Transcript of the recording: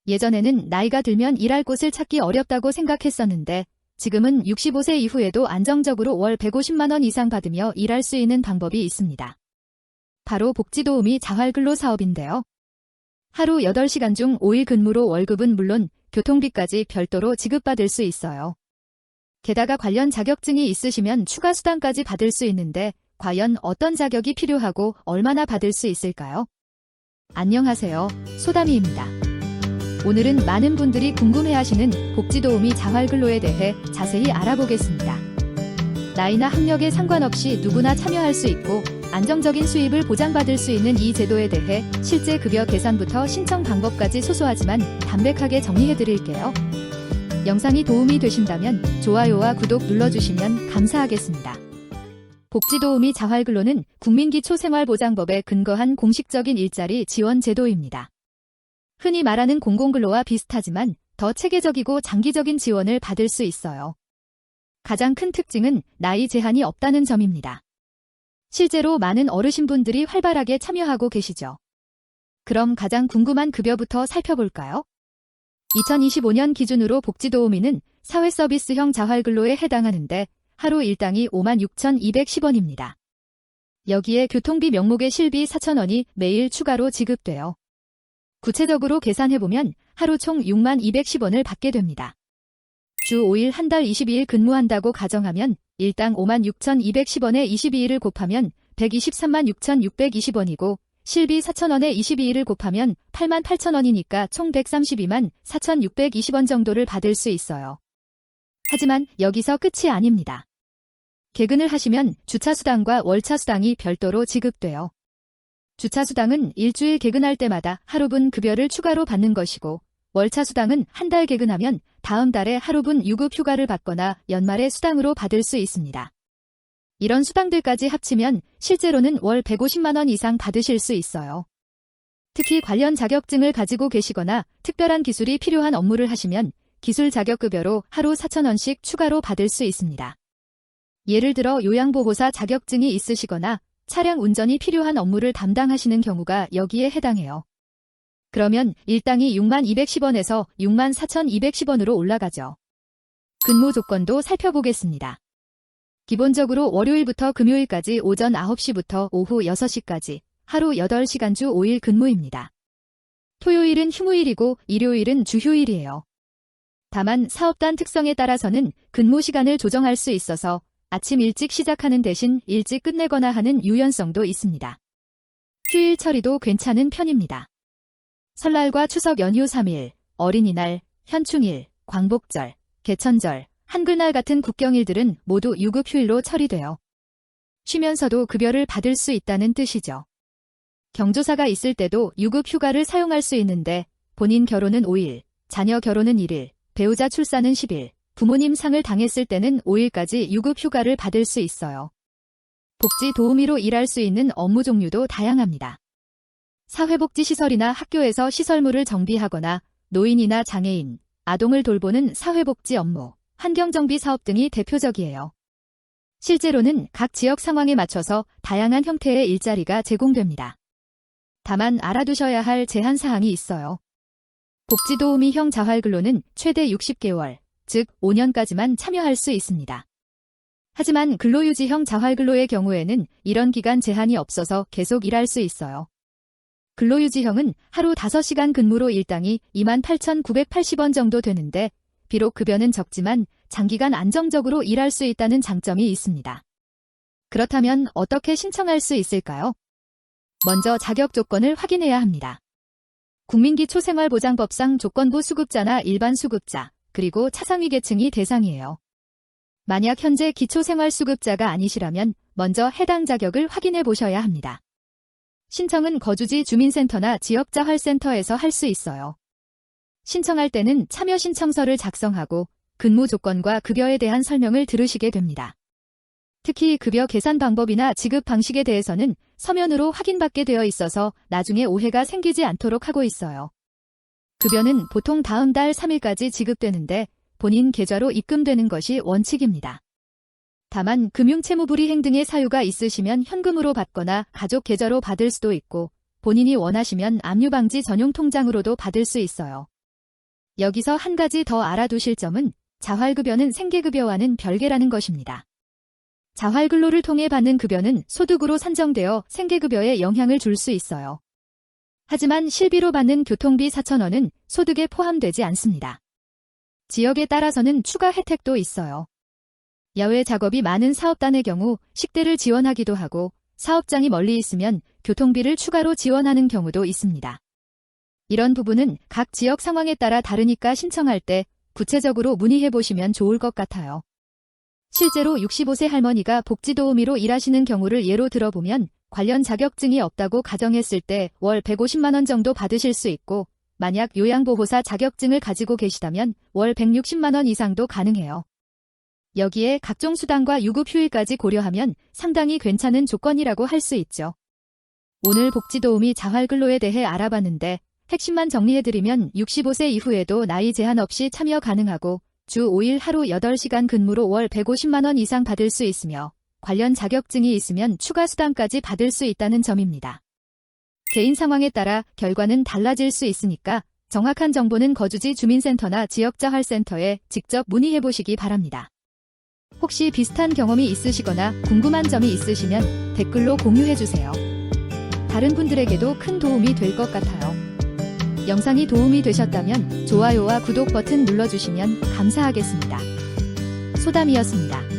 예전에는 나이가 들면 일할 곳을 찾기 어렵다고 생각했었는데 지금은 65세 이후에도 안정적으로 월 150만 원 이상 받으며 일할 수 있는 방법이 있습니다. 바로 복지도우미 자활근로 사업인데요. 하루 8시간 중 5일 근무로 월급은 물론 교통비까지 별도로 지급받을 수 있어요. 게다가 관련 자격증이 있으시면 추가 수당까지 받을 수 있는데 과연 어떤 자격이 필요하고 얼마나 받을 수 있을까요? 안녕하세요. 소담이입니다. 오늘은 많은 분들이 궁금해하시는 복지도우미 자활근로에 대해 자세히 알아보겠습니다. 나이나 학력에 상관없이 누구나 참여할 수 있고 안정적인 수입을 보장받을 수 있는 이 제도에 대해 실제 급여 계산부터 신청 방법까지 소소하지만 담백하게 정리해드릴게요. 영상이 도움이 되신다면 좋아요와 구독 눌러주시면 감사하겠습니다. 복지도우미 자활근로는 국민기초생활보장법에 근거한 공식적인 일자리 지원 제도입니다. 흔히 말하는 공공근로와 비슷하지만 더 체계적이고 장기적인 지원을 받을 수 있어요. 가장 큰 특징은 나이 제한이 없다는 점입니다. 실제로 많은 어르신분들이 활발하게 참여하고 계시죠. 그럼 가장 궁금한 급여부터 살펴볼까요? 2025년 기준으로 복지도우미는 사회서비스형 자활근로에 해당하는데 하루 일당이 56,210원입니다. 여기에 교통비 명목의 실비 4,000원이 매일 추가로 지급돼요. 구체적으로 계산해보면 하루 총 6210원을 받게 됩니다. 주 5일 한 달 22일 근무한다고 가정하면 일당 56,210원에 22일을 곱하면 123만6,620원이고 실비 4,000원에 22일을 곱하면 88,000원이니까 총 132만 4,620원 정도를 받을 수 있어요. 하지만 여기서 끝이 아닙니다. 개근을 하시면 주차수당과 월차수당이 별도로 지급돼요. 주차수당은 일주일 개근할 때마다 하루분 급여를 추가로 받는 것이고 월차수당은 한 달 개근하면 다음 달에 하루분 유급휴가를 받거나 연말에 수당으로 받을 수 있습니다. 이런 수당들까지 합치면 실제로는 월 150만 원 이상 받으실 수 있어요. 특히 관련 자격증을 가지고 계시거나 특별한 기술이 필요한 업무를 하시면 기술 자격급여로 하루 4,000원씩 추가로 받을 수 있습니다. 예를 들어 요양보호사 자격증이 있으시거나 차량 운전이 필요한 업무를 담당하시는 경우가 여기에 해당해요. 그러면 일당이 6210원에서 64,210원으로 올라가죠. 근무 조건도 살펴보겠습니다. 기본적으로 월요일부터 금요일까지 오전 9시부터 오후 6시까지 하루 8시간 주 5일 근무입니다. 토요일은 휴무일이고 일요일은 주휴일이에요. 다만 사업단 특성에 따라서는 근무 시간을 조정할 수 있어서 아침 일찍 시작하는 대신 일찍 끝내거나 하는 유연성도 있습니다. 휴일 처리도 괜찮은 편입니다. 설날과 추석 연휴 3일, 어린이날, 현충일, 광복절, 개천절, 한글날 같은 국경일들은 모두 유급휴일로 처리돼요. 쉬면서도 급여를 받을 수 있다는 뜻이죠. 경조사가 있을 때도 유급휴가를 사용할 수 있는데 본인 결혼은 5일, 자녀 결혼은 1일, 배우자 출산은 10일, 부모님 상을 당했을 때는 5일까지 유급휴가를 받을 수 있어요. 복지 도우미로 일할 수 있는 업무 종류도 다양합니다. 사회복지시설이나 학교에서 시설물을 정비하거나 노인이나 장애인, 아동을 돌보는 사회복지 업무, 환경정비 사업 등이 대표적이에요. 실제로는 각 지역 상황에 맞춰서 다양한 형태의 일자리가 제공됩니다. 다만 알아두셔야 할 제한사항이 있어요. 복지도우미형 자활근로는 최대 60개월, 즉 5년까지만 참여할 수 있습니다. 하지만 근로유지형 자활근로의 경우에는 이런 기간 제한이 없어서 계속 일할 수 있어요. 근로유지형은 하루 5시간 근무로 일당이 28,980원 정도 되는데 비록 급여는 적지만 장기간 안정적으로 일할 수 있다는 장점이 있습니다. 그렇다면 어떻게 신청할 수 있을까요? 먼저 자격 조건을 확인해야 합니다. 국민기초생활보장법상 조건부 수급자나 일반 수급자, 그리고 차상위 계층이 대상이에요. 만약 현재 기초생활수급자가 아니시라면 먼저 해당 자격을 확인해 보셔야 합니다. 신청은 거주지 주민센터나 지역자활센터에서 할 수 있어요. 신청할 때는 참여 신청서를 작성하고 근무 조건과 급여에 대한 설명을 들으시게 됩니다. 특히 급여 계산 방법이나 지급 방식에 대해서는 서면으로 확인받게 되어 있어서 나중에 오해가 생기지 않도록 하고 있어요. 급여는 보통 다음 달 3일까지 지급되는데 본인 계좌로 입금되는 것이 원칙입니다. 다만 금융채무불이행 등의 사유가 있으시면 현금으로 받거나 가족 계좌로 받을 수도 있고 본인이 원하시면 압류방지 전용 통장으로도 받을 수 있어요. 여기서 한 가지 더 알아두실 점은 자활급여는 생계급여와는 별개라는 것입니다. 자활근로를 통해 받는 급여는 소득으로 산정되어 생계급여에 영향을 줄 수 있어요. 하지만 실비로 받는 교통비 4,000원은 소득에 포함되지 않습니다. 지역에 따라서는 추가 혜택도 있어요. 야외 작업이 많은 사업단의 경우 식대를 지원하기도 하고 사업장이 멀리 있으면 교통비를 추가로 지원하는 경우도 있습니다. 이런 부분은 각 지역 상황에 따라 다르니까 신청할 때 구체적으로 문의해 보시면 좋을 것 같아요. 실제로 65세 할머니가 복지도우미로 일하시는 경우를 예로 들어보면 관련 자격증이 없다고 가정했을 때 월 150만 원 정도 받으실 수 있고 만약 요양보호사 자격증을 가지고 계시다면 월 160만 원 이상도 가능해요. 여기에 각종 수당과 유급 휴일까지 고려하면 상당히 괜찮은 조건이라고 할 수 있죠. 오늘 복지도우미 자활근로에 대해 알아봤는데 핵심만 정리해드리면 65세 이후에도 나이 제한 없이 참여 가능하고 주 5일 하루 8시간 근무로 월 150만 원 이상 받을 수 있으며 관련 자격증이 있으면 추가 수당까지 받을 수 있다는 점입니다. 개인 상황에 따라 결과는 달라질 수 있으니까 정확한 정보는 거주지 주민센터나 지역자활센터에 직접 문의해보시기 바랍니다. 혹시 비슷한 경험이 있으시거나 궁금한 점이 있으시면 댓글로 공유해주세요. 다른 분들에게도 큰 도움이 될 것 같아요. 영상이 도움이 되셨다면 좋아요와 구독 버튼 눌러주시면 감사하겠습니다. 소담이었습니다.